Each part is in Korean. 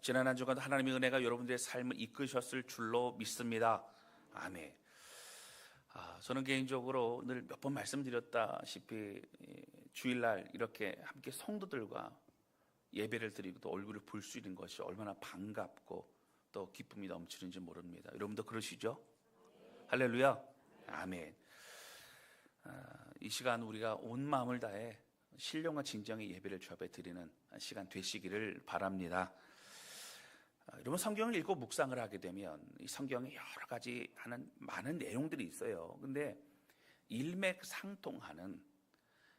지난 한 주간 하나님의 은혜가 여러분들의 삶을 이끄셨을 줄로 믿습니다. 아멘. 저는 개인적으로 늘 몇 번 말씀드렸다시피 주일날 이렇게 함께 성도들과 예배를 드리고 또 얼굴을 볼 수 있는 것이 얼마나 반갑고 또 기쁨이 넘치는지 모릅니다. 여러분도 그러시죠? 할렐루야. 아멘. 이 시간 우리가 온 마음을 다해 신령과 진정의 예배를 주 앞에 드리는 시간 되시기를 바랍니다. 여러분, 성경을 읽고 묵상을 하게 되면 이 성경에 여러 가지 하는 많은 내용들이 있어요. 근데 일맥상통하는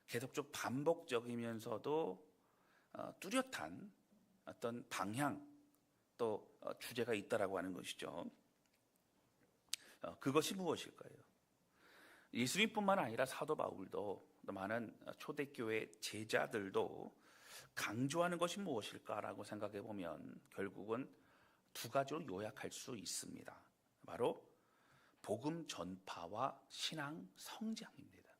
계속적 반복적이면서도 뚜렷한 어떤 방향 또 주제가 있다라고 하는 것이죠. 그것이 무엇일까요? 예수님뿐만 아니라 사도 바울도 또 많은 초대교회 제자들도 강조하는 것이 무엇일까라고 생각해 보면 결국은 두 가지로 요약할 수 있습니다. 바로 복음 전파와 신앙 성장입니다.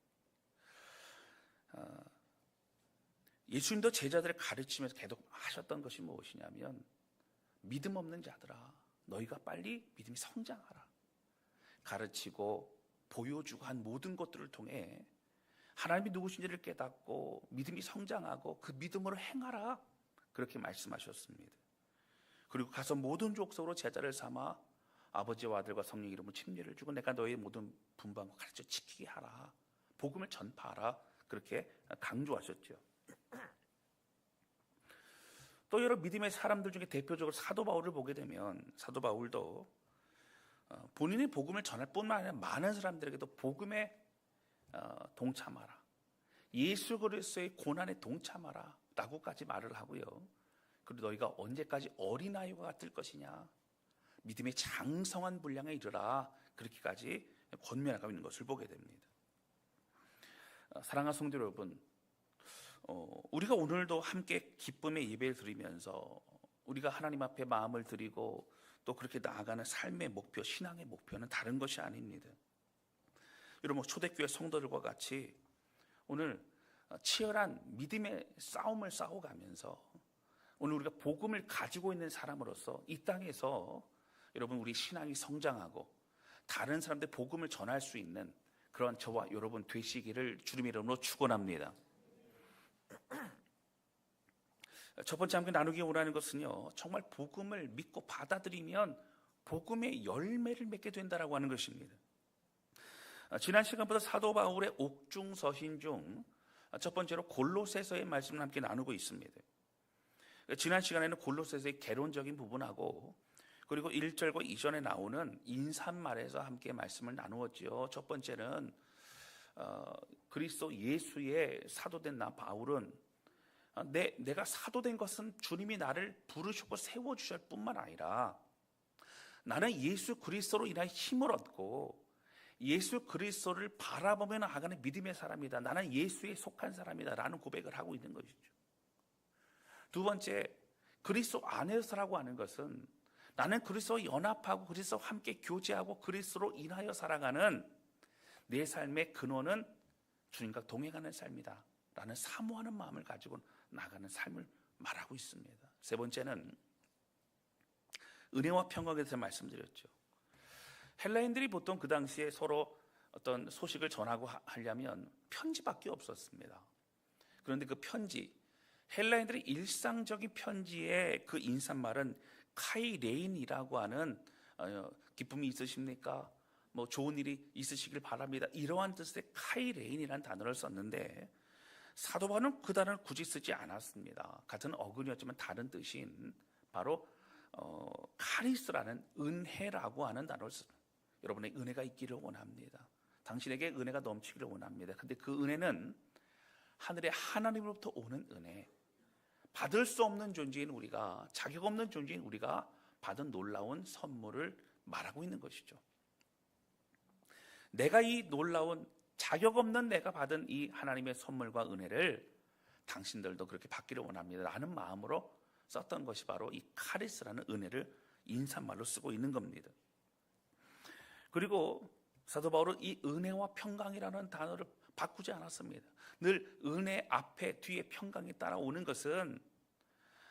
예수님도 제자들을 가르치면서 계속 하셨던 것이 무엇이냐면 믿음 없는 자들아, 너희가 빨리 믿음이 성장하라. 가르치고 보여주고 한 모든 것들을 통해 하나님이 누구신지를 깨닫고 믿음이 성장하고 그 믿음으로 행하라, 그렇게 말씀하셨습니다. 그리고 가서 모든 족속으로 제자를 삼아 아버지와 아들과 성령 이름으로 침례를 주고 내가 너희의 모든 분반과 가르쳐 지키게 하라, 복음을 전파하라, 그렇게 강조하셨죠. 또 여러 믿음의 사람들 중에 대표적으로 사도 바울을 보게 되면 사도 바울도 본인이 복음을 전할 뿐만 아니라 많은 사람들에게도 복음에 동참하라, 예수 그리스도의 고난에 동참하라 라고까지 말을 하고요. 그리고 너희가 언제까지 어린아이와 같을 것이냐, 믿음의 장성한 분량에 이르라, 그렇게까지 권면하고 있는 것을 보게 됩니다. 사랑하는 성도 여러분, 우리가 오늘도 함께 기쁨의 예배를 드리면서 우리가 하나님 앞에 마음을 드리고 또 그렇게 나아가는 삶의 목표, 신앙의 목표는 다른 것이 아닙니다. 여러분, 초대교회 성도들과 같이 오늘 치열한 믿음의 싸움을 싸워가면서 오늘 우리가 복음을 가지고 있는 사람으로서 이 땅에서 여러분 우리 신앙이 성장하고 다른 사람들 복음을 전할 수 있는 그런 저와 여러분 되시기를 주님의 이름으로 축원합니다. 첫 번째 함께 나누기 원하는 것은요, 정말 복음을 믿고 받아들이면 복음의 열매를 맺게 된다라고 하는 것입니다. 지난 시간부터 사도 바울의 옥중서신 중 첫 번째로 골로새서의 말씀을 함께 나누고 있습니다. 지난 시간에는 골로새서의 개론적인 부분하고 그리고 1절과 이전에 나오는 인사말에서 함께 말씀을 나누었지요. 첫 번째는 그리스도 예수의 사도된 나 바울은 내가 사도된 것은 주님이 나를 부르시고 세워주실 뿐만 아니라 나는 예수 그리스도로 인하여 힘을 얻고 예수 그리스도를 바라보며 나아가는 믿음의 사람이다, 나는 예수에 속한 사람이다 라는 고백을 하고 있는 것이죠. 두 번째, 그리스도 안에서라고 하는 것은 나는 그리스도와 연합하고 그리스도와 함께 교제하고 그리스도로 인하여 살아가는 내 삶의 근원은 주님과 동행하는 삶이다 라는 사모하는 마음을 가지고 나가는 삶을 말하고 있습니다. 세 번째는 은혜와 평강에 대해서 말씀드렸죠. 헬라인들이 보통 그 당시에 서로 어떤 소식을 전하고 하려면 편지밖에 없었습니다. 그런데 그 편지, 헬라인들의 일상적인 편지의 그 인사말은 카이레인이라고 하는 기쁨이 있으십니까? 뭐 좋은 일이 있으시길 바랍니다, 이러한 뜻의 카이레인이라는 단어를 썼는데 사도 바울은 그 단어를 굳이 쓰지 않았습니다. 같은 어근이었지만 다른 뜻인 바로 카리스라는 은혜라고 하는 단어를 썼습니다. 여러분의 은혜가 있기를 원합니다. 당신에게 은혜가 넘치기를 원합니다. 근데 그 은혜는 하늘의 하나님으로부터 오는 은혜, 받을 수 없는 존재인 우리가, 자격 없는 존재인 우리가 받은 놀라운 선물을 말하고 있는 것이죠. 내가 이 놀라운 자격 없는 내가 받은 이 하나님의 선물과 은혜를 당신들도 그렇게 받기를 원합니다 라는 마음으로 썼던 것이 바로 이 카리스라는 은혜를 인사말로 쓰고 있는 겁니다. 그리고 사도 바울은 이 은혜와 평강이라는 단어를 바꾸지 않았습니다. 늘 은혜 앞에 뒤에 평강이 따라오는 것은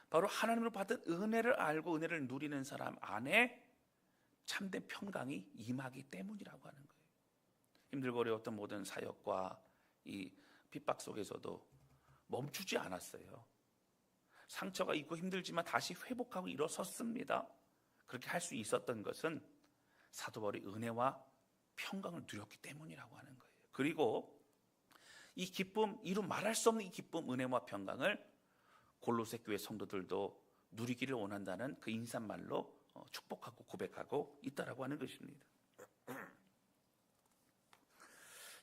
바로 하나님으로 받은 은혜를 알고 은혜를 누리는 사람 안에 참된 평강이 임하기 때문이라고 하는 거예요. 힘들고 어려웠던 모든 사역과 이 핍박 속에서도 멈추지 않았어요. 상처가 있고 힘들지만 다시 회복하고 일어섰습니다. 그렇게 할 수 있었던 것은 사도 바울이 은혜와 평강을 누렸기 때문이라고 하는 거예요. 그리고 이 기쁨, 이루 말할 수 없는 이 기쁨, 은혜와 평강을 골로새 교회 성도들도 누리기를 원한다는 그 인사말로 축복하고 고백하고 있다라고 하는 것입니다.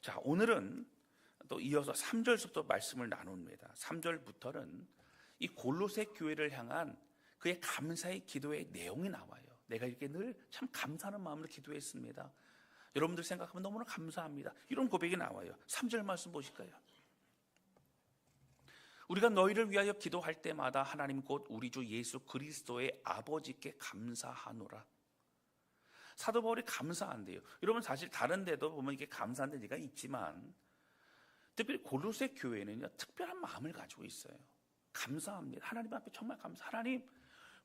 자, 오늘은 또 이어서 3절부터 말씀을 나눕니다. 3절부터는 이 골로새 교회를 향한 그의 감사의 기도의 내용이 나와요. 내가 이렇게 늘 참 감사하는 마음으로 기도했습니다. 여러분들 생각하면 너무나 감사합니다. 이런 고백이 나와요. 3절 말씀 보실까요? 우리가 너희를 위하여 기도할 때마다 하나님 곧 우리 주 예수 그리스도의 아버지께 감사하노라. 사도 바울이 감사한대요. 여러분 사실 다른 데도 보면 이게 감사한 데가 있지만 특별히 골로새 교회는요 특별한 마음을 가지고 있어요. 감사합니다. 하나님 앞에 정말 감사. 하나님,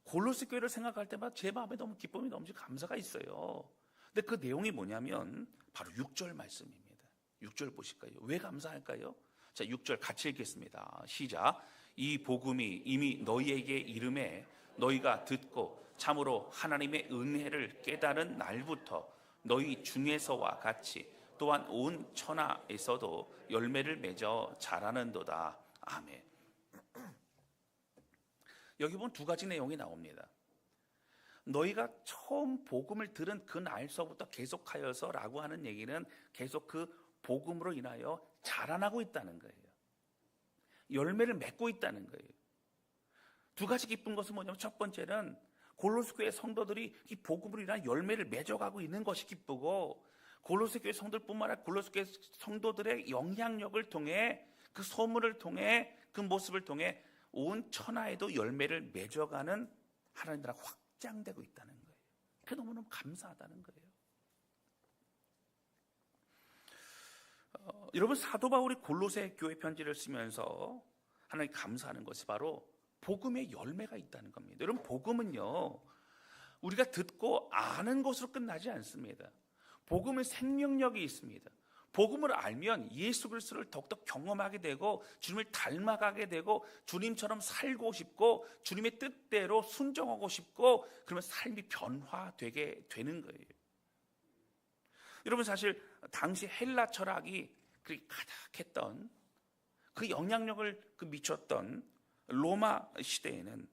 골로새 교회를 생각할 때마다 제 마음에 너무 기쁨이 넘치고 감사가 있어요. 근데 그 내용이 뭐냐면 바로 6절 말씀입니다. 6절 보실까요? 왜 감사할까요? 자, 6절 같이 읽겠습니다. 시작. 이 복음이 이미 너희에게 이름에 너희가 듣고 참으로 하나님의 은혜를 깨달은 날부터 너희 중에서와 같이 또한 온 천하에서도 열매를 맺어 자라는도다. 아멘. 여기 보면 두 가지 내용이 나옵니다. 너희가 처음 복음을 들은 그 날서부터 계속하여서 라고 하는 얘기는 계속 그 복음으로 인하여 자라나고 있다는 거예요. 열매를 맺고 있다는 거예요. 두 가지 기쁜 것은 뭐냐면 첫 번째는 골로새 교회 성도들이 이 복음으로 인한 열매를 맺어가고 있는 것이 기쁘고 골로새 교회 성도들뿐만 아니라 골로새 교회 성도들의 영향력을 통해 그 소문을 통해 그 모습을 통해 온 천하에도 열매를 맺어가는 하나님 나라가 확장되고 있다는 거예요. 그게 너무너무 감사하다는 거예요. 여러분 사도 바울이 골로새 교회 편지를 쓰면서 하나님 감사하는 것이 바로 복음의 열매가 있다는 겁니다. 여러분 복음은요 우리가 듣고 아는 것으로 끝나지 않습니다. 복음은 생명력이 있습니다. 복음을 알면 예수 그리스도를 더욱더 경험하게 되고 주님을 닮아가게 되고 주님처럼 살고 싶고 주님의 뜻대로 순종하고 싶고 그러면 삶이 변화되게 되는 거예요. 여러분 사실 당시 헬라 철학이 그렇게 가득했던 그 영향력을 미쳤던 로마 시대에는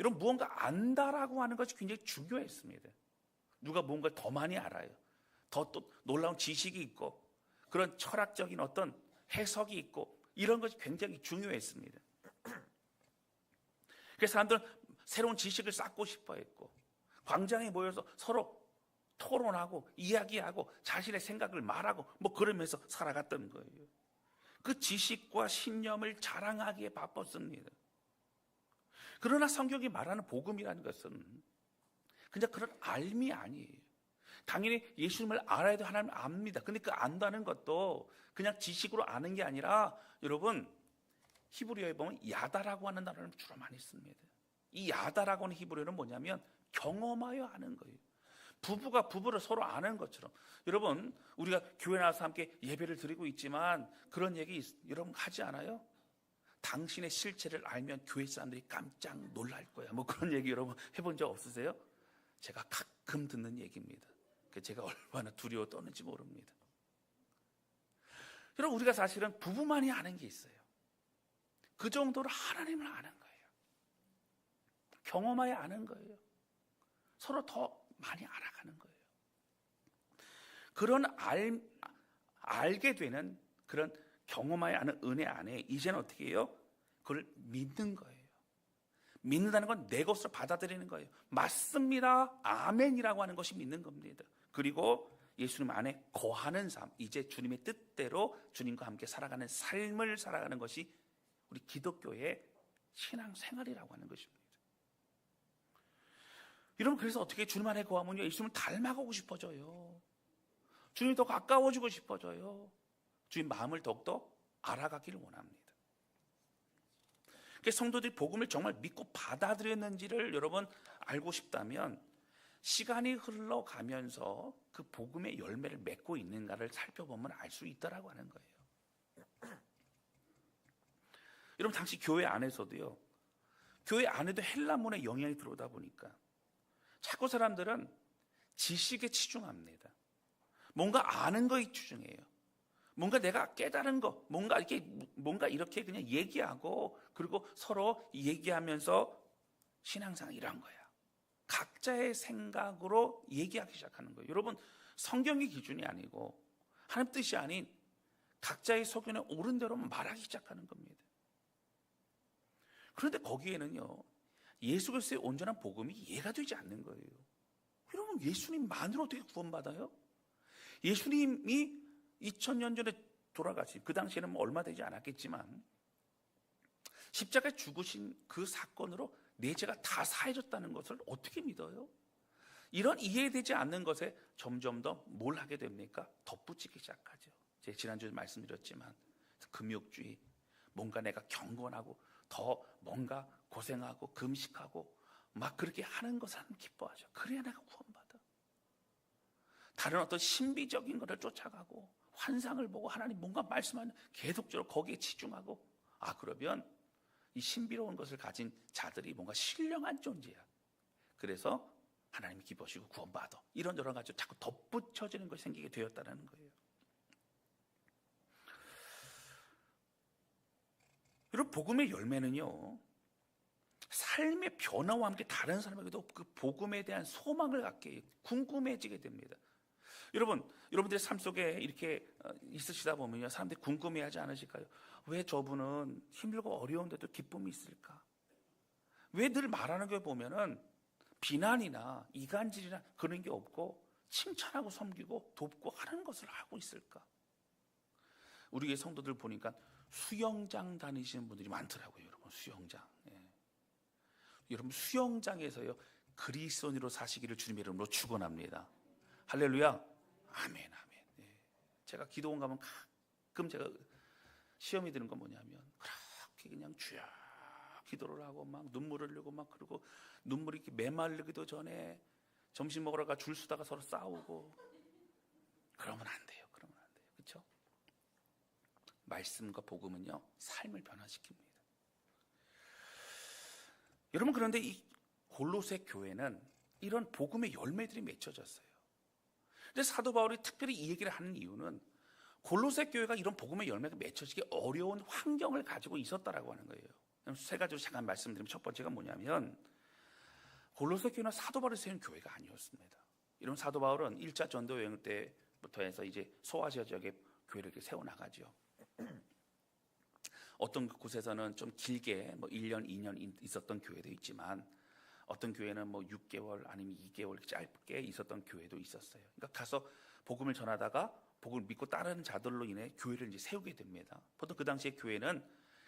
여러분 무언가 안다라고 하는 것이 굉장히 중요했습니다. 누가 무언가를 더 많이 알아요. 더 또 놀라운 지식이 있고 그런 철학적인 어떤 해석이 있고 이런 것이 굉장히 중요했습니다. 그래서 사람들은 새로운 지식을 쌓고 싶어 했고 광장에 모여서 서로 토론하고 이야기하고 자신의 생각을 말하고 뭐 그러면서 살아갔던 거예요. 그 지식과 신념을 자랑하기에 바빴습니다. 그러나 성경이 말하는 복음이라는 것은 그냥 그런 알미 아니에요. 당연히 예수님을 알아야 돼 하나님을 압니다. 근데 그 안다는 것도 그냥 지식으로 아는 게 아니라 여러분 히브리어에 보면 야다라고 하는 단어를 주로 많이 씁니다. 이 야다라고 하는 히브리어는 뭐냐면 경험하여 아는 거예요. 부부가 부부를 서로 아는 것처럼 여러분 우리가 교회 나와서 함께 예배를 드리고 있지만 그런 얘기 여러분 하지 않아요? 당신의 실체를 알면 교회 사람들이 깜짝 놀랄 거야. 뭐 그런 얘기 여러분 해본 적 없으세요? 제가 가끔 듣는 얘기입니다. 제가 얼마나 두려워 떠는지 모릅니다. 여러분 우리가 사실은 부부만이 아는 게 있어요. 그 정도로 하나님을 아는 거예요. 경험하여 아는 거예요. 서로 더 많이 알아가는 거예요. 그런 알게 되는 그런 경험하여 아는 은혜 안에 이제는 어떻게 해요? 그걸 믿는 거예요. 믿는다는 건 내 것으로 받아들이는 거예요. 맞습니다. 아멘이라고 하는 것이 믿는 겁니다. 그리고 예수님 안에 거하는 삶, 이제 주님의 뜻대로 주님과 함께 살아가는 삶을 살아가는 것이 우리 기독교의 신앙생활이라고 하는 것입니다. 여러분 그래서 어떻게 주님 안에 거하면요 예수님을 닮아가고 싶어져요. 주님이 더 가까워지고 싶어져요. 주님 마음을 더욱더 알아가기를 원합니다. 그 성도들이 복음을 정말 믿고 받아들였는지를 여러분 알고 싶다면 시간이 흘러가면서 그 복음의 열매를 맺고 있는가를 살펴보면 알 수 있다라고 하는 거예요. 여러분 당시 교회 안에서도요, 교회 안에도 헬라문의 영향이 들어오다 보니까 자꾸 사람들은 지식에 치중합니다. 뭔가 아는 거에 치중해요. 뭔가 내가 깨달은 거, 뭔가 이렇게 그냥 얘기하고, 그리고 서로 얘기하면서 신앙생활 이런 거야. 각자의 생각으로 얘기하기 시작하는 거예요. 여러분, 성경의 기준이 아니고 하나님 뜻이 아닌 각자의 소견에 옳은 대로 말하기 시작하는 겁니다. 그런데 거기에는요, 예수 그리스도의 온전한 복음이 이해가 되지 않는 거예요. 여러분, 예수님만으로 어떻게 구원받아요? 예수님이 2000년 전에 돌아가신, 그 당시에는 뭐 얼마 되지 않았겠지만 십자가에 죽으신 그 사건으로 내 죄가 다 사해졌다는 것을 어떻게 믿어요? 이런 이해되지 않는 것에 점점 더 뭘 하게 됩니까? 덧붙이기 시작하죠. 제가 지난주에 말씀드렸지만 금욕주의, 뭔가 내가 경건하고 더 뭔가 고생하고 금식하고 막 그렇게 하는 것을 하나님 기뻐하죠. 그래야 내가 구원받아. 다른 어떤 신비적인 것을 쫓아가고 환상을 보고 하나님 뭔가 말씀하는 계속적으로 거기에 치중하고, 그러면 이 신비로운 것을 가진 자들이 뭔가 신령한 존재야. 그래서 하나님이 기뻐하시고 구원받아. 이런 여러 가지 자꾸 덧붙여지는 것이 생기게 되었다는 거예요. 여러분, 복음의 열매는요, 삶의 변화와 함께 다른 사람에게도 그 복음에 대한 소망을 갖게, 궁금해지게 됩니다. 여러분들의 삶 속에 이렇게 있으시다 보면요, 사람들이 궁금해하지 않으실까요? 왜 저분은 힘들고 어려운데도 기쁨이 있을까? 왜 늘 말하는 걸 보면은 비난이나 이간질이나 그런 게 없고 칭찬하고 섬기고 돕고 하는 것을 하고 있을까? 우리 성도들 보니까 수영장 다니시는 분들이 많더라고요. 여러분, 수영장. 여러분, 수영장에서요, 그리스도인으로 사시기를 주님의 이름으로 축원합니다. 할렐루야. 아멘, 아멘. 제가 기도원 가면 가끔 제가 시험이 드는 건 뭐냐면, 그렇게 그냥 주여 기도를 하고 막 눈물을 흘리고 막, 그리고 눈물이 이렇게 메말르기도 전에 점심 먹으러 가 줄 서다가 서로 싸우고, 그러면 안 돼요. 그렇죠? 말씀과 복음은요, 삶을 변화시킵니다. 여러분, 그런데 이 골로새 교회는 이런 복음의 열매들이 맺혀졌어요. 근데 사도 바울이 특별히 이 얘기를 하는 이유는 골로새 교회가 이런 복음의 열매가 맺혀지기 어려운 환경을 가지고 있었다라고 하는 거예요. 세 가지로 잠깐 말씀드리면, 첫 번째가 뭐냐면, 골로새 교회는 사도 바울이 세운 교회가 아니었습니다. 이런 사도 바울은 1차 전도 여행 때부터 해서 이제 소아시아 지역에 교회를 이렇게 세워나가죠. 어떤 곳에서는 좀 길게 뭐 1년, 2년 있었던 교회도 있지만, 어떤 교회는 뭐 6개월 아니면 2개월 짧게 있었던 교회도 있었어요. 그러니까 가서 복음을 전하다가 복음을 믿고 따르는 자들로 인해 교회를 이제 세우게 됩니다. 보통 그 당시에 교회는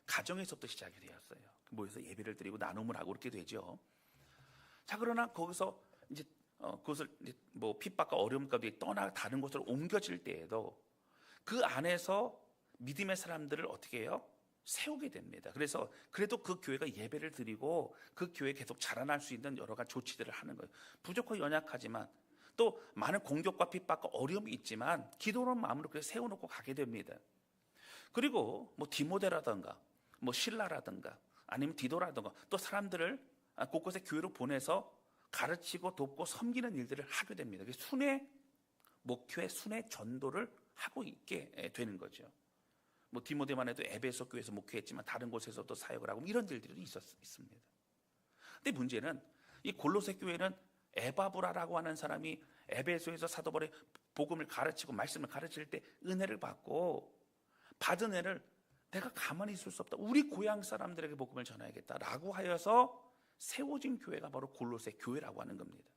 가정에서부터 시작이 되었어요. 모여서 예배를 드리고 나눔을 하고 그렇게 되죠. 자, 그러나 거기서 이제 그것을 이제 뭐 핍박과 어려움 가운데 떠나 다른 곳으로 옮겨질 때에도 그 안에서 믿음의 사람들을 어떻게 해요? 세우게 됩니다. 그래서 그래도 그 교회가 예배를 드리고 그 교회에 계속 자라날 수 있는 여러 가지 조치들을 하는 거예요. 부족하고 연약하지만 또 많은 공격과 핍박과 어려움이 있지만 기도하는 마음으로 그렇게 세워놓고 가게 됩니다. 그리고 뭐 디모데라든가 뭐 실라라든가 아니면 디도라든가 또 사람들을 곳곳에 교회로 보내서 가르치고 돕고 섬기는 일들을 하게 됩니다. 순회 목회, 순회 전도를 하고 있게 되는 거죠. 뭐 디모데만 해도 에베소 교회에서 목회했지만 다른 곳에서도 사역을 하고 이런 일들이 있습니다. 근데 문제는 이 골로새 교회는 에바브라라고 하는 사람이 에베소에서 사도 바울의 복음을 가르치고 말씀을 가르칠 때 은혜를 받고 받은 은혜를 내가 가만히 있을 수 없다. 우리 고향 사람들에게 복음을 전해야겠다라고 하여서 세워진 교회가 바로 골로새 교회라고 하는 겁니다.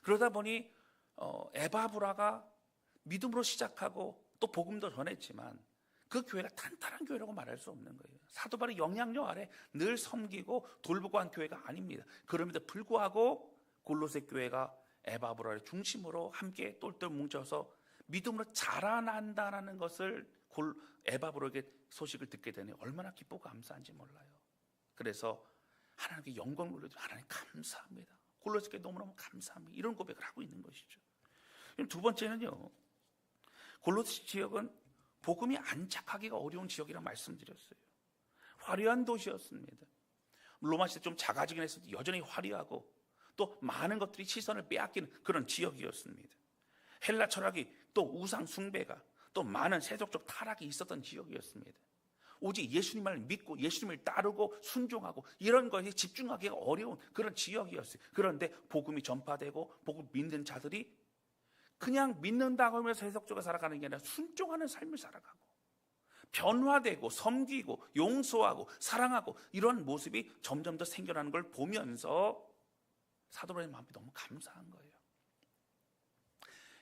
그러다 보니 에바브라가 믿음으로 시작하고 또 복음도 전했지만 그 교회가 탄탄한 교회라고 말할 수 없는 거예요. 사도 바울의 영향력 아래 늘 섬기고 돌보고 한 교회가 아닙니다. 그럼에도 불구하고 골로새 교회가 에바브라를 중심으로 함께 똘똘 뭉쳐서 믿음으로 자라난다는 것을 에바브라에게 소식을 듣게 되니 얼마나 기쁘고 감사한지 몰라요. 그래서 하나님께 영광을 올려드리고 하나님 감사합니다. 골로새교회 너무너무 감사합니다. 이런 고백을 하고 있는 것이죠. 두 번째는요, 골로새 지역은 복음이 안착하기가 어려운 지역이라고 말씀드렸어요. 화려한 도시였습니다. 로마 시대 좀 작아지긴 했어도 여전히 화려하고 또 많은 것들이 시선을 빼앗기는 그런 지역이었습니다. 헬라 철학이 또 우상 숭배가 또 많은 세속적 타락이 있었던 지역이었습니다. 오직 예수님을 믿고 예수님을 따르고 순종하고 이런 것에 집중하기가 어려운 그런 지역이었어요. 그런데 복음이 전파되고 복음 믿는 자들이 그냥 믿는다고 하면서 세속적으로 살아가는 게 아니라 순종하는 삶을 살아가고 변화되고 섬기고 용서하고 사랑하고 이런 모습이 점점 더 생겨나는 걸 보면서 사도 바울의 마음이 너무 감사한 거예요.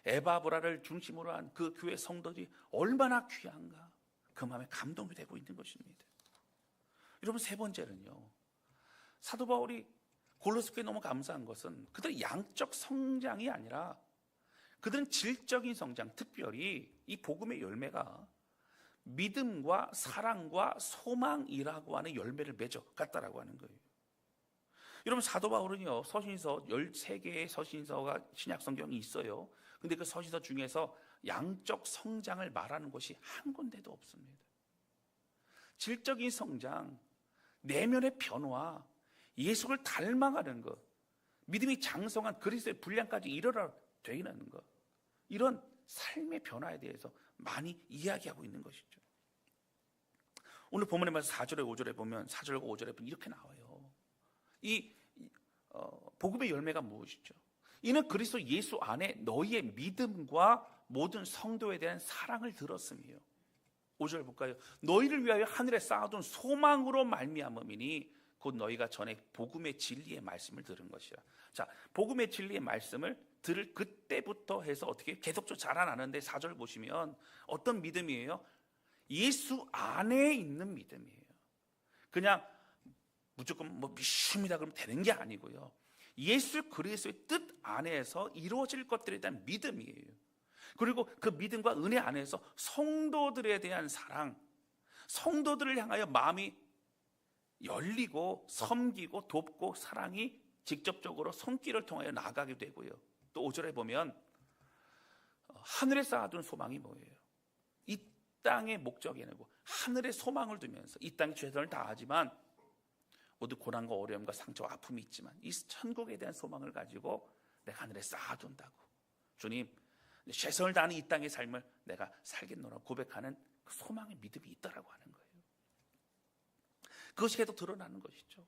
에바브라를 중심으로 한 그 교회 성도들이 얼마나 귀한가, 그 마음에 감동이 되고 있는 것입니다. 여러분, 세 번째는요, 사도 바울이 골로새 교회에 너무 감사한 것은 그들의 양적 성장이 아니라 그들은 질적인 성장, 특별히 이 복음의 열매가 믿음과 사랑과 소망이라고 하는 열매를 맺어갔다라고 하는 거예요. 여러분, 사도 바울은요, 서신서 13개의 서신서가 신약 성경이 있어요. 근데 그 서신서 중에서 양적 성장을 말하는 것이 한 군데도 없습니다. 질적인 성장, 내면의 변화, 예수를 닮아가는 것, 믿음이 장성한 그리스도의 분량까지 이르러 되는 것, 이런 삶의 변화에 대해서 많이 이야기하고 있는 것이죠. 오늘 본문에 말해서 4절에 5절에 보면 4절과 5절에 보면 이렇게 나와요. 이 복음의 열매가 무엇이죠? 이는 그리스도 예수 안에 너희의 믿음과 모든 성도에 대한 사랑을 들었으며, 5절 볼까요? 너희를 위하여 하늘에 쌓아둔 소망으로 말미암음이니 곧 너희가 전에 복음의 진리의 말씀을 들은 것이라. 자, 복음의 진리의 말씀을 들을 그때부터 해서 어떻게 계속적으로 자라나는데 4절 보시면 어떤 믿음이에요? 예수 안에 있는 믿음이에요. 그냥 무조건 믿습니다 그러면 되는 게 아니고요. 예수 그리스도의 뜻 안에서 이루어질 것들에 대한 믿음이에요. 그리고 그 믿음과 은혜 안에서 성도들에 대한 사랑, 성도들을 향하여 마음이 열리고 섬기고 돕고 사랑이 직접적으로 손길을 통하여 나아가게 되고요. 또 5절에 보면 하늘에 쌓아둔 소망이 뭐예요? 이 땅의 목적이 아니고 하늘의 소망을 두면서 이 땅에 최선을 다하지만 모두 고난과 어려움과 상처와 아픔이 있지만 이 천국에 대한 소망을 가지고 내가 하늘에 쌓아둔다고, 주님 최선을 다하는 이 땅의 삶을 내가 살겠노라 고백하는 그 소망의 믿음이 있다라고 하는 거예요. 그것이 계속 드러나는 것이죠.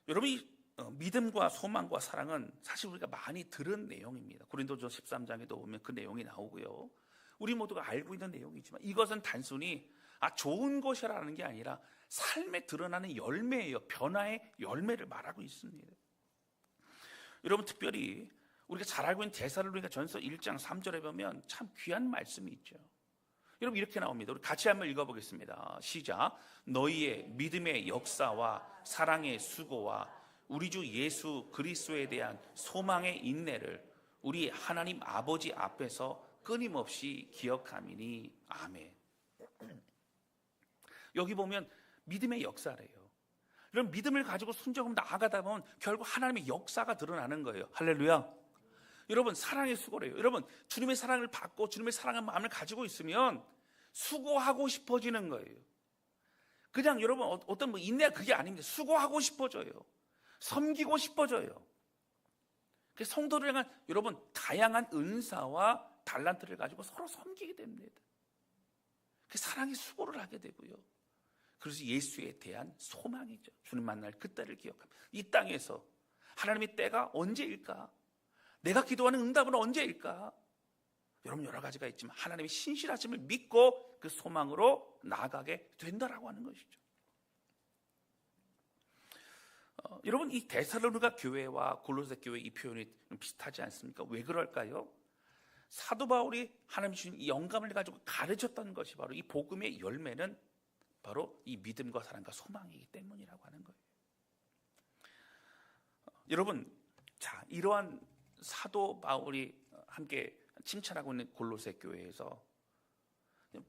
여러분, 이 믿음과 소망과 사랑은 사실 우리가 많이 들은 내용입니다. 고린도전서 13장에도 보면 그 내용이 나오고요. 우리 모두가 알고 있는 내용이지만 이것은 단순히 좋은 것이라는 게 아니라 삶에 드러나는 열매예요. 변화의 열매를 말하고 있습니다. 여러분, 특별히 우리가 잘 알고 있는 데살로니가 전서 1장 3절에 보면 참 귀한 말씀이 있죠. 여러분, 이렇게 나옵니다. 우리 같이 한번 읽어보겠습니다. 시작. 너희의 믿음의 역사와 사랑의 수고와 우리 주 예수 그리스도에 대한 소망의 인내를 우리 하나님 아버지 앞에서 끊임없이 기억함이니 아멘. 여기 보면 믿음의 역사래요. 이런 믿음을 가지고 순종하며 나아가다 보면 결국 하나님의 역사가 드러나는 거예요. 할렐루야. 여러분, 사랑의 수고래요. 여러분, 주님의 사랑을 받고 주님의 사랑의 마음을 가지고 있으면 수고하고 싶어지는 거예요. 그냥 여러분 어떤 인내가 그게 아닙니다. 수고하고 싶어져요. 섬기고 싶어져요. 성도를 향한 여러분 다양한 은사와 달란트를 가지고 서로 섬기게 됩니다. 사랑의 수고를 하게 되고요. 그래서 예수에 대한 소망이죠. 주님 만날 그때를 기억합니다. 이 땅에서 하나님의 때가 언제일까? 내가 기도하는 응답은 언제일까? 여러분, 여러 가지가 있지만 하나님의 신실하심을 믿고 그 소망으로 나아가게 된다라고 하는 것이죠. 여러분, 이 데살로니가 교회와 골로새 교회 이 표현이 비슷하지 않습니까? 왜 그럴까요? 사도 바울이 하나님 주신 이 영감을 가지고 가르쳤던 것이 바로 이 복음의 열매는 바로 이 믿음과 사랑과 소망이기 때문이라고 하는 거예요. 여러분, 자, 이러한 사도 바울이 함께 침찬하고 있는 골로새 교회에서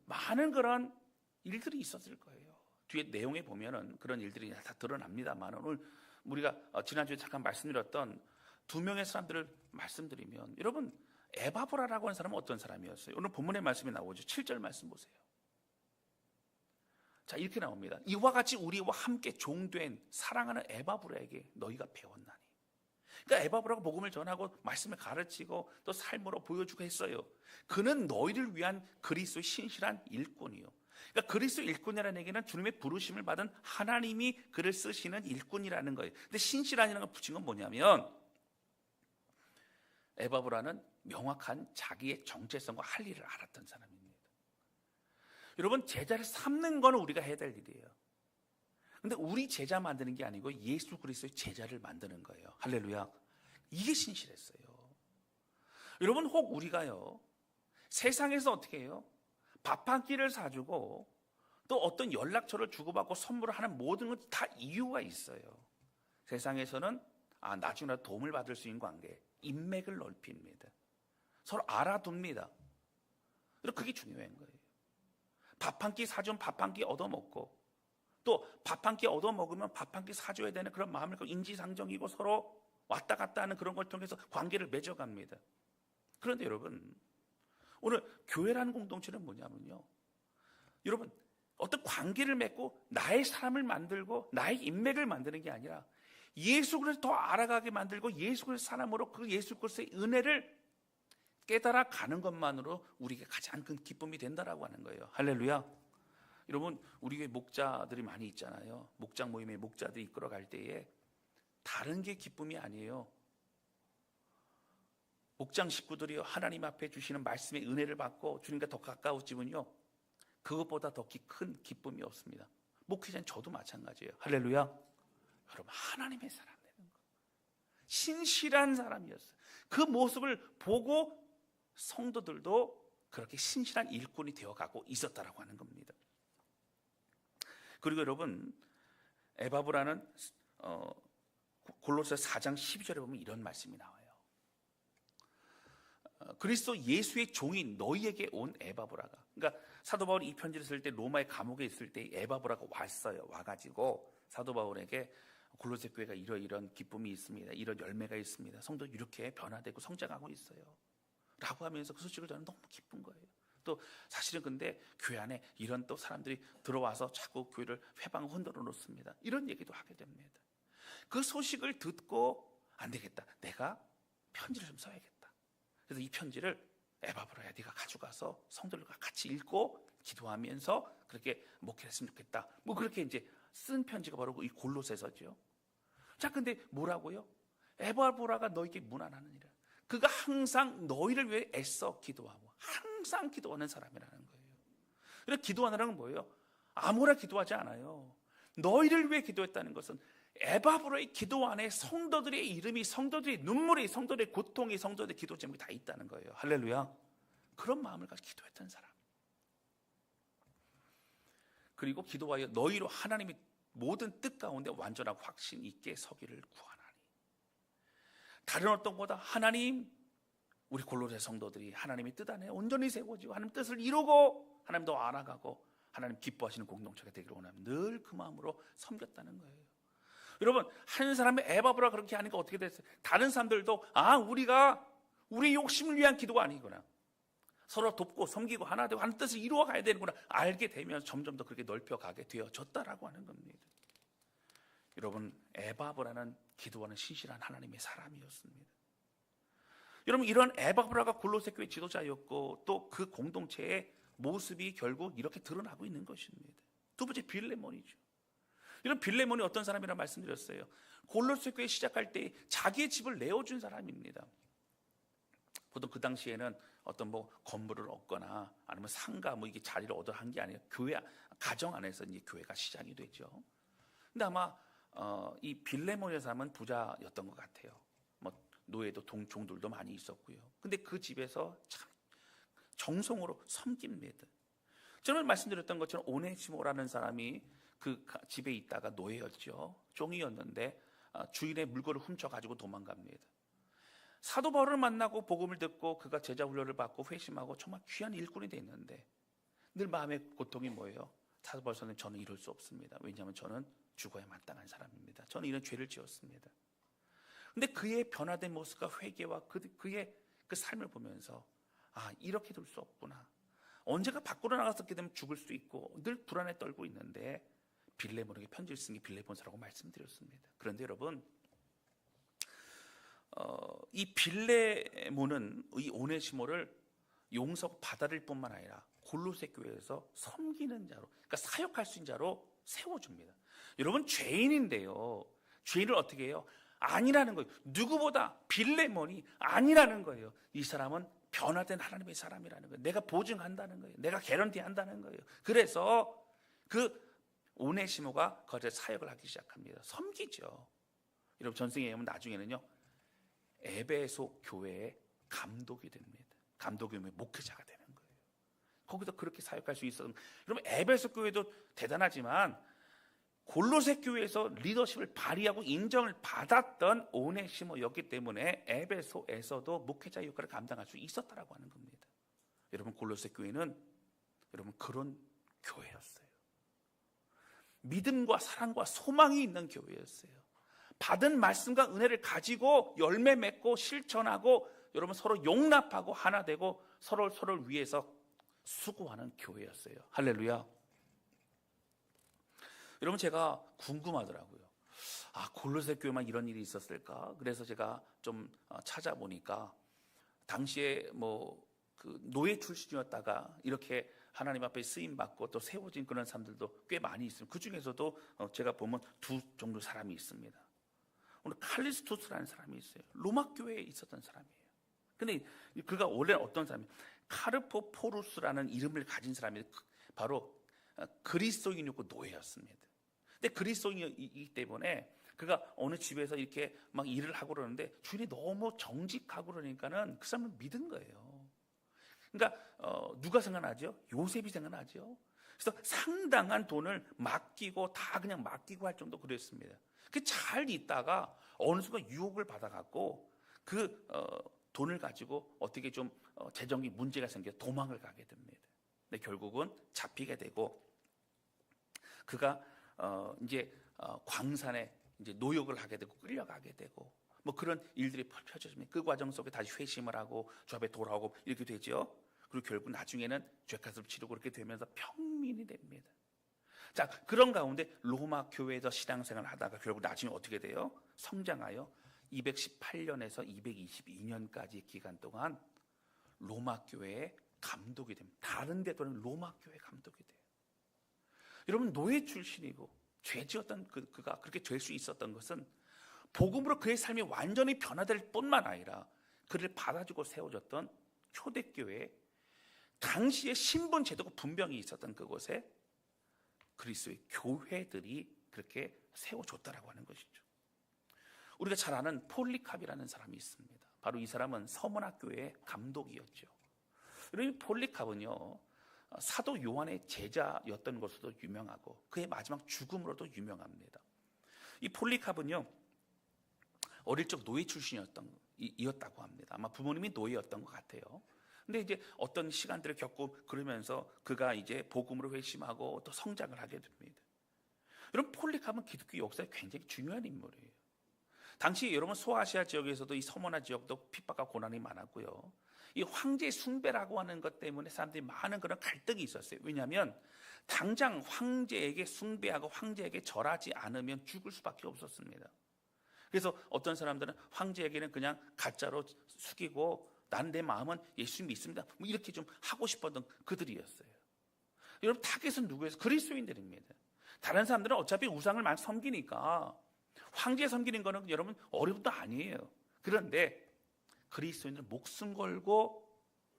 많은 그런 일들이 있었을 거예요. 뒤에 내용에 보면은 그런 일들이 다 드러납니다만, 오늘 우리가 지난주에 잠깐 말씀드렸던 두 명의 사람들을 말씀드리면, 여러분, 에바브라라고 하는 사람은 어떤 사람이었어요? 오늘 본문의 말씀이 나오죠. 7절 말씀 보세요. 자, 이렇게 나옵니다. 이와 같이 우리와 함께 종된 사랑하는 에바브라에게 너희가 배웠나니. 그러니까 에바브라가 복음을 전하고 말씀을 가르치고 또 삶으로 보여주고 했어요. 그는 너희를 위한 그리스도의 신실한 일꾼이요. 그러니까 그리스도 일꾼이라는 얘기는 주님의 부르심을 받은 하나님이 그를 쓰시는 일꾼이라는 거예요. 근데 신실한이라는 걸 붙인 건 뭐냐면, 에바브라는 명확한 자기의 정체성과 할 일을 알았던 사람입니다. 여러분, 제자를 삼는 건 우리가 해야 될 일이에요. 근데 우리 제자 만드는 게 아니고 예수 그리스도의 제자를 만드는 거예요. 할렐루야. 이게 신실했어요. 여러분, 혹 우리가요, 세상에서 어떻게 해요? 밥 한 끼를 사주고 또 어떤 연락처를 주고받고 선물을 하는 모든 건 다 이유가 있어요. 세상에서는 나중에 도움을 받을 수 있는 관계, 인맥을 넓힙니다. 서로 알아둡니다. 그게 중요한 거예요. 밥 한 끼 사주면 밥 한 끼 얻어먹고, 또 밥 한 끼 얻어먹으면 밥 한 끼 사줘야 되는 그런 마음을 인지상정이고 서로 왔다 갔다 하는 그런 걸 통해서 관계를 맺어갑니다. 그런데 여러분, 오늘 교회라는 공동체는 뭐냐면요, 여러분, 어떤 관계를 맺고 나의 사람을 만들고 나의 인맥을 만드는 게 아니라 예수 그리스도를 더 알아가게 만들고 예수 그리스도 사람으로 그 예수 그리스도의 은혜를 깨달아 가는 것만으로 우리에게 가장 큰 기쁨이 된다라고 하는 거예요. 할렐루야. 여러분, 우리 교회 목자들이 많이 있잖아요. 목장 모임에 목자들이 이끌어갈 때에 다른 게 기쁨이 아니에요. 목장 식구들이요, 하나님 앞에 주시는 말씀의 은혜를 받고 주님과 더 가까워지면요, 그것보다 더 큰 기쁨이 없습니다. 목회자는 저도 마찬가지예요. 할렐루야. 여러분, 하나님의 사람 되는 거, 신실한 사람이었어요. 그 모습을 보고 성도들도 그렇게 신실한 일꾼이 되어가고 있었다라고 하는 겁니다. 그리고 여러분, 에바브라는 골로새 4장 12절에 보면 이런 말씀이 나와요. 그리스도 예수의 종인 너희에게 온 에바브라가, 그러니까 사도 바울이 이 편지를 쓸 때 로마의 감옥에 있을 때 에바브라가 왔어요. 와가지고 사도 바울에게 골로새 교회가 이런 기쁨이 있습니다, 이런 열매가 있습니다, 성도 이렇게 변화되고 성장하고 있어요 라고 하면서 그 소식을 저는 너무 기쁜 거예요. 또 사실은 근데 교회 안에 이런 또 사람들이 들어와서 자꾸 교회를 회방을 흔들어 놓습니다, 이런 얘기도 하게 됩니다. 그 소식을 듣고 안 되겠다, 내가 편지를 좀 써야겠다. 그래서 이 편지를 에바브라야, 네가 가져가서 성도들과 같이 읽고 기도하면서 그렇게 목회를 했으면 좋겠다, 뭐 그렇게 이제 쓴 편지가 바로 이 골로새서죠. 자, 근데 뭐라고요? 에바브라가 너에게 문안하느니라. 그가 항상 너희를 위해 애써 기도하고 항상 기도하는 사람이라는 거예요. 그래서 기도하느라는 건 뭐예요? 아무나 기도하지 않아요. 너희를 위해 기도했다는 것은 에바브라의 기도 안에 성도들의 이름이, 성도들의 눈물이, 성도들의 고통이, 성도들의 기도 제목이 다 있다는 거예요. 할렐루야. 그런 마음을 가지고 기도했던 사람. 그리고 기도하여 너희로 하나님이 모든 뜻 가운데 완전하고 확신 있게 서기를 구하나니. 다른 어떤 것보다 하나님, 우리 골로새 성도들이 하나님의 뜻 안에 온전히 세워지고 하나님 뜻을 이루고 하나님 더 알아가고 하나님 기뻐하시는 공동체가 되기를 원하면 늘 그 마음으로 섬겼다는 거예요. 여러분, 한 사람의 에바브라 그렇게 하니까 어떻게 됐어요? 다른 사람들도 우리가 우리 욕심을 위한 기도가 아니구나, 서로 돕고 섬기고 하나 되고 하는 뜻을 이루어 가야 되는구나 알게 되면 점점 더 그렇게 넓혀가게 되어졌다라고 하는 겁니다. 여러분, 에바브라는 기도하는 신실한 하나님의 사람이었습니다. 여러분, 이런 에바브라가 골로새 교회 지도자였고 또 그 공동체의 모습이 결국 이렇게 드러나고 있는 것입니다. 두 번째, 빌레몬이죠. 이런 빌레몬이 어떤 사람이라고 말씀드렸어요. 골로새 교회 시작할 때 자기의 집을 내어준 사람입니다. 보통 그 당시에는 어떤 건물을 얻거나 아니면 상가 이게 자리를 얻어 한 게 아니라 교회 가정 안에서 이제 교회가 시작이 되죠. 근데 아마 이 빌레몬의 사람은 부자였던 것 같아요. 노예도 종들도 많이 있었고요. 근데 그 집에서 참 정성으로 섬깁니다. 저는 말씀드렸던 것처럼 오네시모라는 사람이 그 집에 있다가 노예였죠. 종이었는데 주인의 물건을 훔쳐가지고 도망갑니다. 사도 바울을 만나고 복음을 듣고 그가 제자 훈련을 받고 회심하고 정말 귀한 일꾼이 됐는데 늘 마음의 고통이 뭐예요? 사도 바울은 저는 이럴 수 없습니다. 왜냐하면 저는 죽어야 마땅한 사람입니다. 저는 이런 죄를 지었습니다. 근데 그의 변화된 모습과 회개와 그의 그 삶을 보면서 이렇게 될 수 없구나. 언제가 밖으로 나갔었게 되면 죽을 수 있고 늘 불안에 떨고 있는데 빌레몬에게 편지를 쓴 게 빌레몬서라고 말씀드렸습니다. 그런데 여러분, 이 빌레몬은 이 오네시모를 용서 받아들일 뿐만 아니라 골로새 교회에서 섬기는 자로, 그러니까 사역할 수 있는 자로 세워줍니다. 여러분, 죄인인데요, 죄인을 어떻게 해요? 아니라는 거예요. 누구보다 빌레몬이 아니라는 거예요. 이 사람은 변화된 하나님의 사람이라는 거예요. 내가 보증한다는 거예요. 내가 개런티한다는 거예요. 그래서 그 오네시모가 거기서 사역을 하기 시작합니다. 섬기죠. 여러분, 전생에 보면 나중에는요, 에베소 교회의 감독이 됩니다. 감독이면 목회자가 되는 거예요. 거기서 그렇게 사역할 수 있었던. 여러분, 에베소 교회도 대단하지만 골로새 교회에서 리더십을 발휘하고 인정을 받았던 오네시모였기 때문에 에베소에서도 목회자 역할을 감당할 수 있었다라고 하는 겁니다. 여러분, 골로새 교회는 여러분 그런 교회였어요. 믿음과 사랑과 소망이 있는 교회였어요. 받은 말씀과 은혜를 가지고 열매 맺고 실천하고 여러분 서로 용납하고 하나 되고 서로를 위해서 수고하는 교회였어요. 할렐루야. 여러분, 제가 궁금하더라고요. 골로새 교회만 이런 일이 있었을까? 그래서 제가 좀 찾아보니까 당시에 그 노예 출신이었다가 이렇게 하나님 앞에 쓰임 받고 또 세워진 그런 사람들도 꽤 많이 있습니다. 그 중에서도 제가 보면 두 정도 사람이 있습니다. 오늘 칼리스토스라는 사람이 있어요. 로마 교회에 있었던 사람이에요. 근데 그가 원래 어떤 사람이에요? 카르포포루스라는 이름을 가진 사람이 바로 그리스도인이었고 노예였습니다. 근데 그리스도인이기 때문에 그가 어느 집에서 이렇게 막 일을 하고 그러는데 주인이 너무 정직하고 그러니까는 그 사람을 믿은 거예요. 그러니까 누가 생각나죠? 요셉이 생각나죠. 그래서 상당한 돈을 맡기고 다 그냥 맡기고 할 정도 그랬습니다. 그 잘 있다가 어느 순간 유혹을 받아갖고 그 돈을 가지고 어떻게 좀 재정이 문제가 생겨 도망을 가게 됩니다. 근데 결국은 잡히게 되고 그가 이제 광산에 이제 노역을 하게 되고 끌려가게 되고 그런 일들이 펼쳐집니다. 그 과정 속에 다시 회심을 하고 주 앞에 돌아오고 이렇게 되죠. 그리고 결국 나중에는 죄값을 치르고 그렇게 되면서 평민이 됩니다. 자, 그런 가운데 로마 교회에서 신앙생활을 하다가 결국 나중에 어떻게 돼요? 성장하여 218년에서 222년까지 기간 동안 로마 교회의 감독이 됩니다. 다른 데도는 로마 교회 감독이 돼요. 여러분, 노예 출신이고 죄 지었던 그가 그렇게 될 수 있었던 것은 복음으로 그의 삶이 완전히 변화될 뿐만 아니라 그를 받아주고 세워줬던 초대교회, 당시에 신분 제도가 분명히 있었던 그곳에 그리스도의 교회들이 그렇게 세워줬다라고 하는 것이죠. 우리가 잘 아는 폴리캅이라는 사람이 있습니다. 바로 이 사람은 서문학교의 감독이었죠. 여러분, 폴리캅은요, 사도 요한의 제자였던 것으로도 유명하고 그의 마지막 죽음으로도 유명합니다. 이 폴리캅은요, 어릴 적 노예 출신이었다고 합니다. 아마 부모님이 노예였던 것 같아요. 근데 이제 어떤 시간들을 겪고 그러면서 그가 이제 복음으로 회심하고 또 성장을 하게 됩니다. 여러분, 폴리캅은 기독교 역사에 굉장히 중요한 인물이에요. 당시 여러분 소아시아 지역에서도 이 서머나 지역도 핍박과 고난이 많았고요. 이 황제 숭배라고 하는 것 때문에 사람들이 많은 그런 갈등이 있었어요. 왜냐하면 당장 황제에게 숭배하고 황제에게 절하지 않으면 죽을 수밖에 없었습니다. 그래서 어떤 사람들은 황제에게는 그냥 가짜로 숙이고 난 내 마음은 예수 믿습니다, 이렇게 좀 하고 싶었던 그들이었어요. 여러분, 타겟은 누구예요? 그리스도인들입니다. 다른 사람들은 어차피 우상을 많이 섬기니까 황제 섬기는 거는 여러분 어려움도 아니에요. 그런데 그리스도인들은 목숨 걸고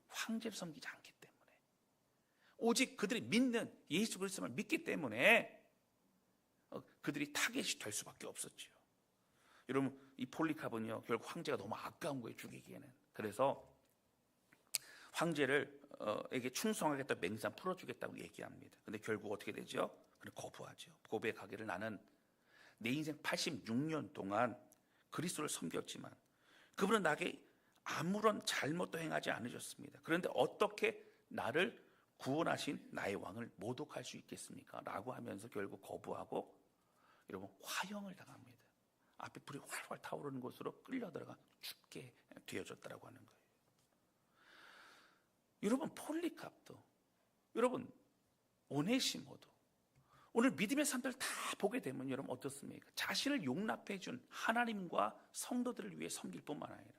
황제를 섬기지 않기 때문에, 오직 그들이 믿는 예수 그리스도를 믿기 때문에 그들이 타겟이 될 수밖에 없었죠. 여러분, 이 폴리캅은요, 결국 황제가 너무 아까운 거예요, 죽이기에는. 그래서 황제에게 충성하겠다 맹세한 풀어주겠다고 얘기합니다. 근데 결국 어떻게 되죠? 그는 거부하죠. 고백하기를 나는 내 인생 86년 동안 그리스도를 섬겼지만 그분은 나에게 아무런 잘못도 행하지 않으셨습니다. 그런데 어떻게 나를 구원하신 나의 왕을 모독할 수 있겠습니까? 라고 하면서 결국 거부하고 여러분 화형을 당합니다. 앞에 불이 활활 타오르는 곳으로 끌려 들어가 죽게 되어졌다라고 하는 거예요. 여러분 폴리캅도, 여러분 오네시모도 오늘 믿음의 삶들을 다 보게 되면 여러분 어떻습니까? 자신을 용납해 준 하나님과 성도들을 위해 섬길 뿐만 아니라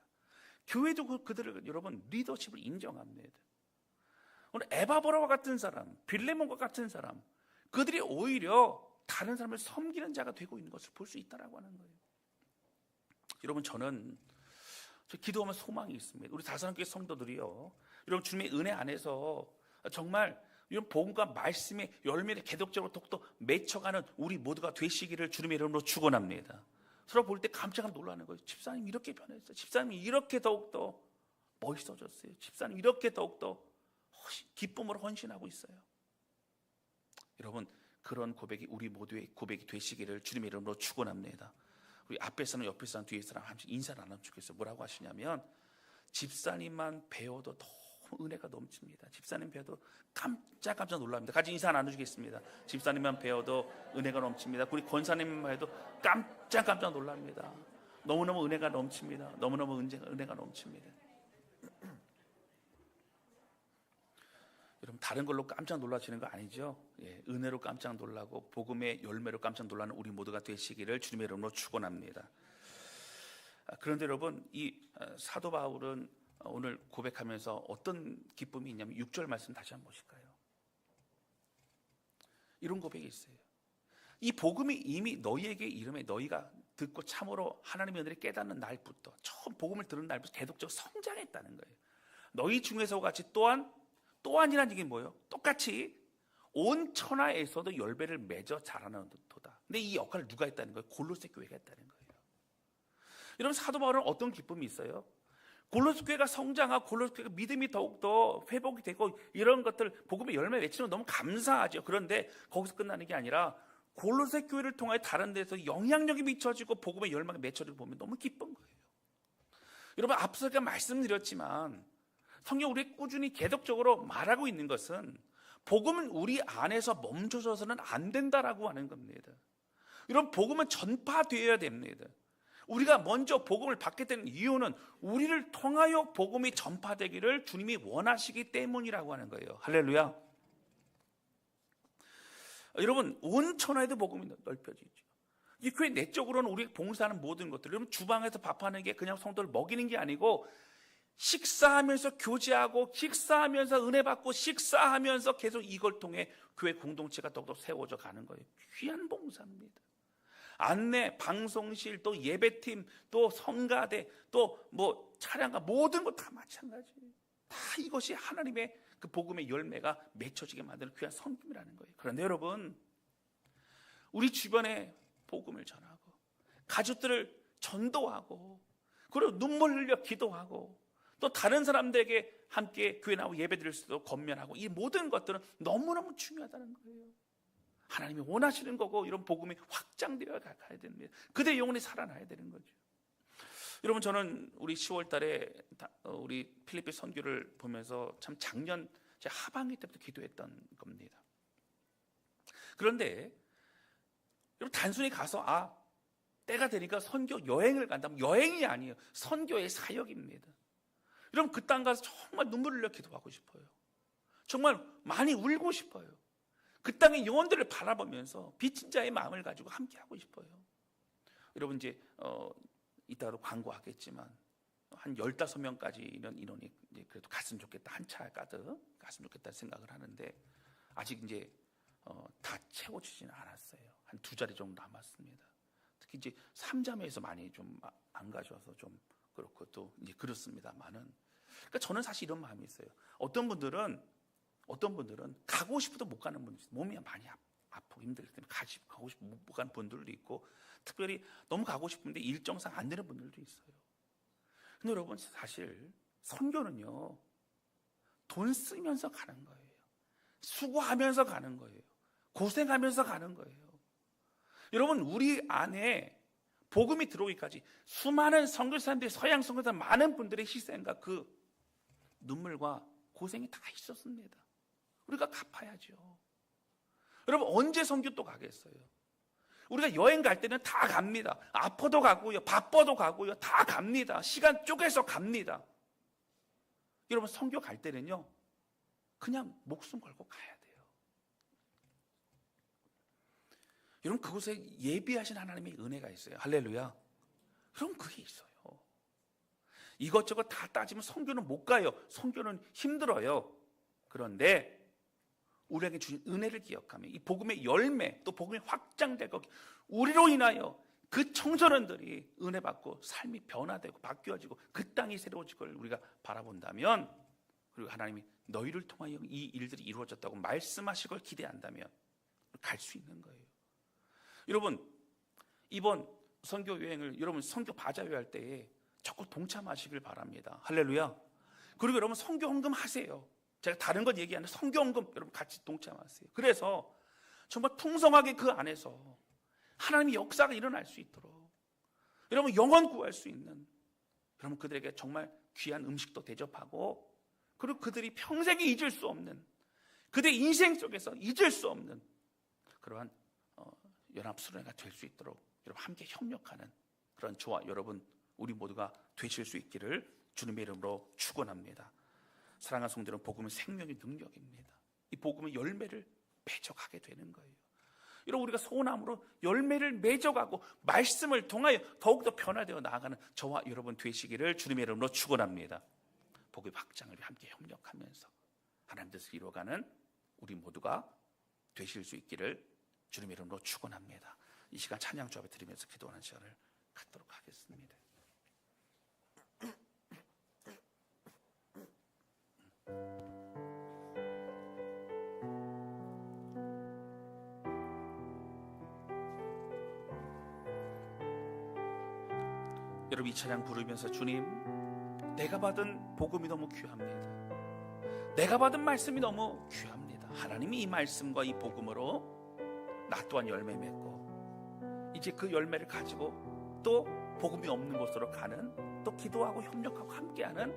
교회도 그들을 여러분 리더십을 인정합니다. 오늘 에바브라와 같은 사람, 빌레몬과 같은 사람, 그들이 오히려 다른 사람을 섬기는 자가 되고 있는 것을 볼 수 있다라고 하는 거예요. 여러분 저는 기도하면 소망이 있습니다. 우리 다사랑교회 성도들이요, 여러분 주님의 은혜 안에서 정말 이런 복음과 말씀의 열매를 계속적으로 독도 맺혀가는 우리 모두가 되시기를 주님의 이름으로 축원합니다. 서로 볼 때 깜짝 놀라는 거예요. 집사님 이렇게 변했어요. 집사님이 이렇게 더욱더 멋있어졌어요. 집사님 이렇게 더욱더 기쁨으로 헌신하고 있어요. 여러분 그런 고백이 우리 모두의 고백이 되시기를 주님의 이름으로 축원합니다. 우리 앞에 사람, 옆에 사람, 뒤에 사람 한번 인사를 나누면 좋겠어요. 뭐라고 하시냐면, 집사님만 배워도 너무 은혜가 넘칩니다. 집사님 배워도 깜짝 놀랍니다. 같이 인사 나누시겠습니다. 집사님만 배워도 은혜가 넘칩니다. 우리 권사님만 해도 깜짝 놀랍니다. 너무너무 은혜가 넘칩니다. 너무너무 은혜가 넘칩니다. 여러분 다른 걸로 깜짝 놀라시는 거 아니죠? 예, 은혜로 깜짝 놀라고 복음의 열매로 깜짝 놀라는 우리 모두가 되시기를 주님의 이름으로 축원합니다. 그런데 여러분 이 사도 바울은 오늘 고백하면서 어떤 기쁨이 있냐면 6절 말씀 다시 한번 보실까요? 이런 고백이 있어요. 이 복음이 이미 너희에게 이름에 너희가 듣고 참으로 하나님의 은혜를 깨닫는 날부터, 처음 복음을 들은 날부터 계속적으로 성장했다는 거예요. 너희 중에서 같이 또한이라는 얘기는 뭐예요? 똑같이 온 천하에서도 열매를 맺어 자라는 도다. 근데 이 역할을 누가 했다는 거예요? 골로새 교회가 했다는 거예요. 여러분 사도 바울은 어떤 기쁨이 있어요? 골로새 교회가 성장하고 골로새 교회가 믿음이 더욱더 회복이 되고 이런 것들 복음의 열매 맺히는 건 너무 감사하죠. 그런데 거기서 끝나는 게 아니라 골로새 교회를 통해 다른 데서 영향력이 미쳐지고 복음의 열매가 맺혀지고 보면 너무 기쁜 거예요. 여러분 앞서 제가 말씀드렸지만 성경 우리 꾸준히 계속적으로 말하고 있는 것은 복음은 우리 안에서 멈춰서는 안 된다라고 하는 겁니다. 이런 복음은 전파되어야 됩니다. 우리가 먼저 복음을 받게 되는 이유는 우리를 통하여 복음이 전파되기를 주님이 원하시기 때문이라고 하는 거예요. 할렐루야. 여러분 온 천하에도 복음이 넓혀지죠. 이 교회 내적으로는 우리가 봉사하는 모든 것들, 여러분 주방에서 밥하는 게 그냥 성도를 먹이는 게 아니고 식사하면서 교제하고 식사하면서 은혜 받고 식사하면서 계속 이걸 통해 교회 공동체가 더욱더 세워져 가는 거예요. 귀한 봉사입니다. 안내, 방송실, 또 예배팀, 또 성가대, 또 뭐 차량가 모든 것 다 마찬가지예요. 다 이것이 하나님의 그 복음의 열매가 맺혀지게 만드는 귀한 섬김이라는 거예요. 그런데 여러분 우리 주변에 복음을 전하고 가족들을 전도하고 그리고 눈물 흘려 기도하고 또 다른 사람들에게 함께 교회 나오고 예배드릴 수도 권면하고 이 모든 것들은 너무너무 중요하다는 거예요. 하나님이 원하시는 거고 이런 복음이 확장되어 가야 됩니다. 그들의 영혼이 살아나야 되는 거죠. 여러분 저는 우리 10월 달에 우리 필리핀 선교를 보면서 참 작년 하반기 때부터 기도했던 겁니다. 그런데 여러분 단순히 가서 때가 되니까 선교 여행을 간다면 여행이 아니에요. 선교의 사역입니다. 여러분 그 땅 가서 정말 눈물을 흘려 기도하고 싶어요. 정말 많이 울고 싶어요. 그 땅의 영혼들을 바라보면서 빚진 자의 마음을 가지고 함께 하고 싶어요. 여러분 이제 이따로 광고하겠지만 한 15명까지는 인원이 이제 그래도 갔으면 좋겠다. 한 차 가득 갔으면 좋겠다 생각을 하는데 아직 이제 다 채워지지는 않았어요. 한 2자리 정도 남았습니다. 특히 이제 3자매에서 많이 좀 안 가셔서 좀 그렇고 또 이제 그렇습니다만은, 그러니까 저는 사실 이런 마음이 있어요. 어떤 분들은 가고 싶어도 못 가는 분들 있어요. 몸이 많이 아프고 힘들기 때문에 가고 싶어 못 가는 분들도 있고, 특별히 너무 가고 싶은데 일정상 안 되는 분들도 있어요. 근데 여러분 사실 선교는요 돈 쓰면서 가는 거예요. 수고하면서 가는 거예요. 고생하면서 가는 거예요. 여러분 우리 안에 복음이 들어오기까지 수많은 선교사님들이, 서양 선교사 많은 분들의 희생과 그 눈물과 고생이 다 있었습니다. 우리가 갚아야죠. 여러분, 언제 선교 또 가겠어요? 우리가 여행 갈 때는 다 갑니다. 아파도 가고요, 바빠도 가고요, 다 갑니다. 시간 쪼개서 갑니다. 여러분, 선교 갈 때는요, 그냥 목숨 걸고 가야 돼요. 여러분, 그곳에 예비하신 하나님의 은혜가 있어요. 할렐루야. 그럼 그게 있어요. 이것저것 다 따지면 선교는 못 가요. 선교는 힘들어요. 그런데 우리에게 주신 은혜를 기억하며 이 복음의 열매, 또 복음이 확장될 것, 우리로 인하여 그 청소년들이 은혜 받고 삶이 변화되고 바뀌어지고 그 땅이 새로워질 걸 우리가 바라본다면, 그리고 하나님이 너희를 통하여 이 일들이 이루어졌다고 말씀하실 걸 기대한다면 갈 수 있는 거예요. 여러분, 이번 선교 여행을 여러분 선교 바자회 할 때에 적극 동참하시길 바랍니다. 할렐루야. 그리고 여러분, 선교 헌금 하세요. 제가 다른 건 얘기 안 해요. 선교 헌금 여러분 같이 동참하세요. 그래서 정말 풍성하게 그 안에서 하나님의 역사가 일어날 수 있도록, 여러분 영혼 구할 수 있는, 여러분 그들에게 정말 귀한 음식도 대접하고, 그리고 그들이 평생에 잊을 수 없는, 그들의 인생 속에서 잊을 수 없는 그러한 연합수련회가 될 수 있도록 여러분 함께 협력하는 그런 저와 여러분 우리 모두가 되실 수 있기를 주님의 이름으로 축원합니다. 사랑하는 성도들은 복음은 생명의 능력입니다. 이 복음의 열매를 맺어가게 되는 거예요. 여러분, 우리가 소나무로 열매를 맺어가고 말씀을 통하여 더욱더 변화되어 나아가는 저와 여러분 되시기를 주님의 이름으로 축원합니다. 복음의 확장을 위해 함께 협력하면서 하나님 뜻을 이루어가는 우리 모두가 되실 수 있기를 주님의 이름으로 축원합니다. 이 시간 찬양 주 앞에 드리면서 기도하는 시간을 갖도록 하겠습니다. 여러분, 이 찬양 부르면서 주님, 내가 받은 복음이 너무 귀합니다. 내가 받은 말씀이 너무 귀합니다. 하나님이 이 말씀과 이 복음으로 나 또한 열매 맺고 이제 그 열매를 가지고 또 복음이 없는 곳으로 가는, 또 기도하고 협력하고 함께하는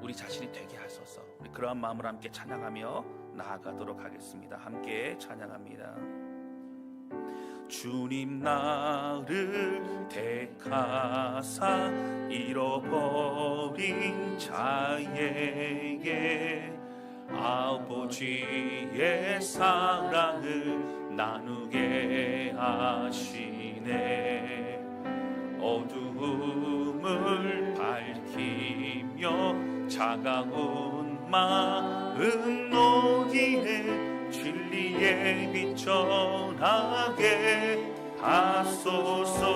우리 자신이 되게 하소서. 우리 그러한 마음으로 함께 찬양하며 나아가도록 하겠습니다. 함께 찬양합니다. 주님, 나를 택하사 잃어버린 자에게 아버지의 사랑을 나누게 하시네. 어두움을 밝히며 차가운 마음 녹이네. 진리의 빛 전하게 하소서.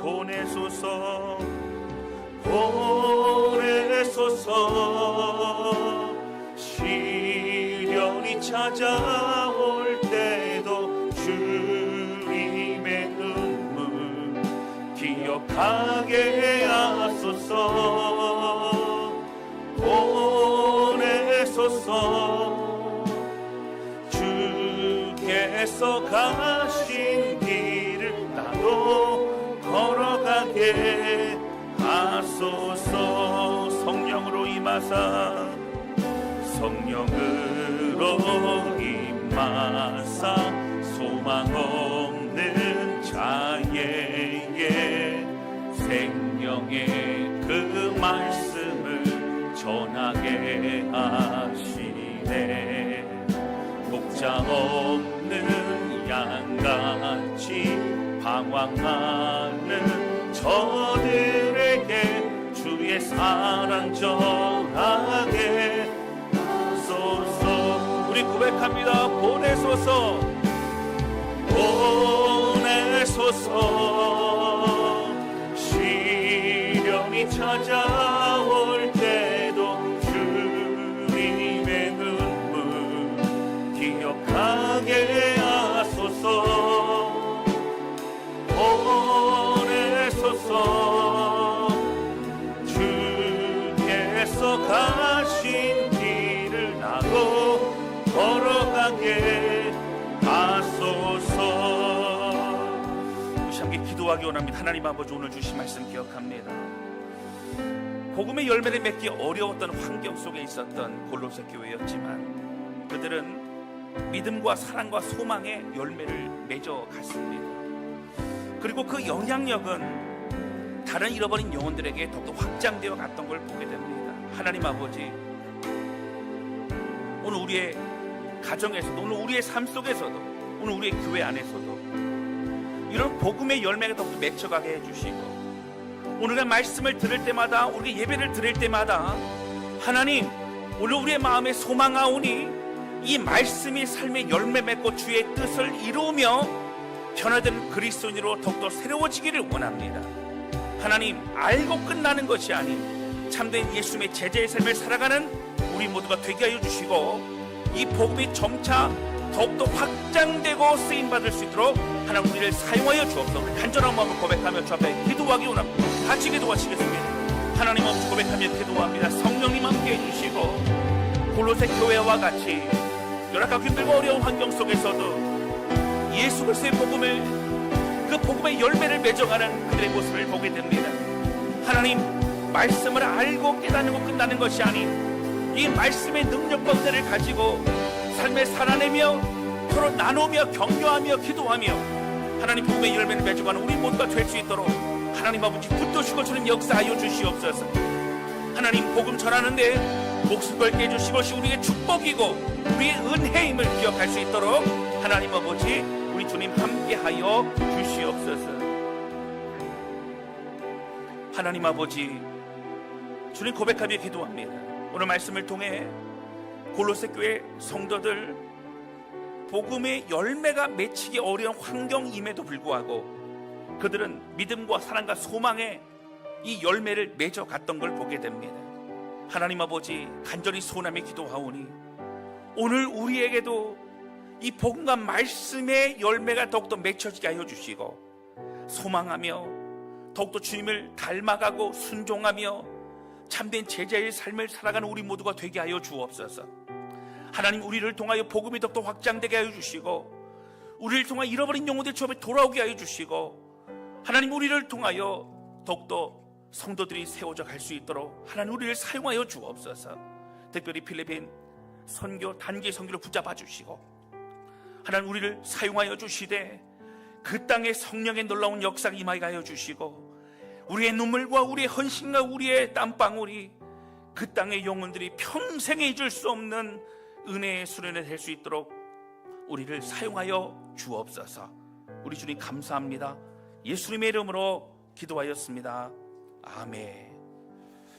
보내소서, 보내소서. 시련이 찾아올 때도 주님의 눈물 기억하게 하소서. 보내소서. 주께서 가신 길을 나도 걸어가게 하소서. 성령으로 임하사, 성령으로 임하사 소망 없는 자에게 생명의 그 말씀을 전하게 하시네. 목자 없는 양같이 방황하는 저들에게 주의 사랑 전하게 하소서. 우리 고백합니다. 보내소서, 보내소서. 시련이 찾아올 때도 주님의 눈물 기억하게 하소서. 보내소서. 주께서 가신 길을 나도 걸어가게 하소서. 우리 함께 기도하기 원합니다. 하나님 아버지, 오늘 주신 말씀 기억합니다. 복음의 열매를 맺기 어려웠던 환경 속에 있었던 골로새 교회였지만 그들은 믿음과 사랑과 소망의 열매를 맺어 갔습니다. 그리고 그 영향력은 다른 잃어버린 영혼들에게 더욱더 확장되어 갔던 걸 보게 됩니다. 하나님 아버지, 오늘 우리의 가정에서도, 오늘 우리의 삶 속에서도, 오늘 우리의 교회 안에서도 이런 복음의 열매가 더욱더 맺혀가게 해주시고, 오늘의 말씀을 들을 때마다, 우리가 예배를 드릴 때마다 하나님, 오늘 우리의 마음에 소망하오니 이 말씀이 삶의 열매 맺고 주의 뜻을 이루며 변화된 그리스도인으로 더욱더 새로워지기를 원합니다. 하나님, 알고 끝나는 것이 아닌 참된 예수님의 제자의 삶을 살아가는 우리 모두가 되게 하여 주시고, 이 복음이 점차 더욱더 확장되고 쓰임받을 수 있도록 하나님 우리를 사용하여 주옵소서. 간절한 마음을 고백하며 주 앞에 기도하기 원합니다. 같이 기도하시겠습니다. 하나님 아버지, 고백하며 기도합니다. 성령님 함께 해주시고, 골로새 교회와 같이 열악하고 힘들고 어려운 환경 속에서도 예수 그리스도의 복음을, 그 복음의 열매를 맺어가는 그들의 모습을 보게 됩니다. 하나님, 말씀을 알고 깨닫는 것 끝나는 것이 아닌 이 말씀의 능력과 은혜를 가지고 삶에 살아내며 서로 나누며 격려하며 기도하며 하나님 복음의 열매를 맺어가는 우리 모두가 될 수 있도록 하나님 아버지 붙드시고 주님 역사하여 주시옵소서. 하나님, 복음 전하는데 목숨 걸게 해주신 것이 우리의 축복이고 우리의 은혜임을 기억할 수 있도록 하나님 아버지, 우리 주님 함께하여 주시옵소서. 하나님 아버지, 주님 고백하며 기도합니다. 오늘 말씀을 통해 골로새 교회 성도들 복음의 열매가 맺히기 어려운 환경임에도 불구하고 그들은 믿음과 사랑과 소망의 이 열매를 맺어갔던 걸 보게 됩니다. 하나님 아버지, 간절히 소원하며 기도하오니 오늘 우리에게도 이 복음과 말씀의 열매가 더욱더 맺혀지게 하여 주시고, 소망하며 더욱더 주님을 닮아가고 순종하며 참된 제자의 삶을 살아가는 우리 모두가 되게 하여 주옵소서. 하나님, 우리를 통하여 복음이 더욱더 확장되게 하여 주시고, 우리를 통하여 잃어버린 영혼들 주 앞에 돌아오게 하여 주시고, 하나님, 우리를 통하여 더욱더 성도들이 세워져 갈 수 있도록 하나님 우리를 사용하여 주옵소서. 특별히 필리핀 선교 단기 선교를 붙잡아 주시고, 하나님 우리를 사용하여 주시되 그 땅에 성령의 놀라운 역사가 임하게 하여 주시고, 우리의 눈물과 우리의 헌신과 우리의 땀방울이 그 땅의 영혼들이 평생에 잊을 수 없는 은혜의 수련회 될 수 있도록 우리를 사용하여 주옵소서. 우리 주님 감사합니다. 예수님의 이름으로 기도하였습니다. 아멘.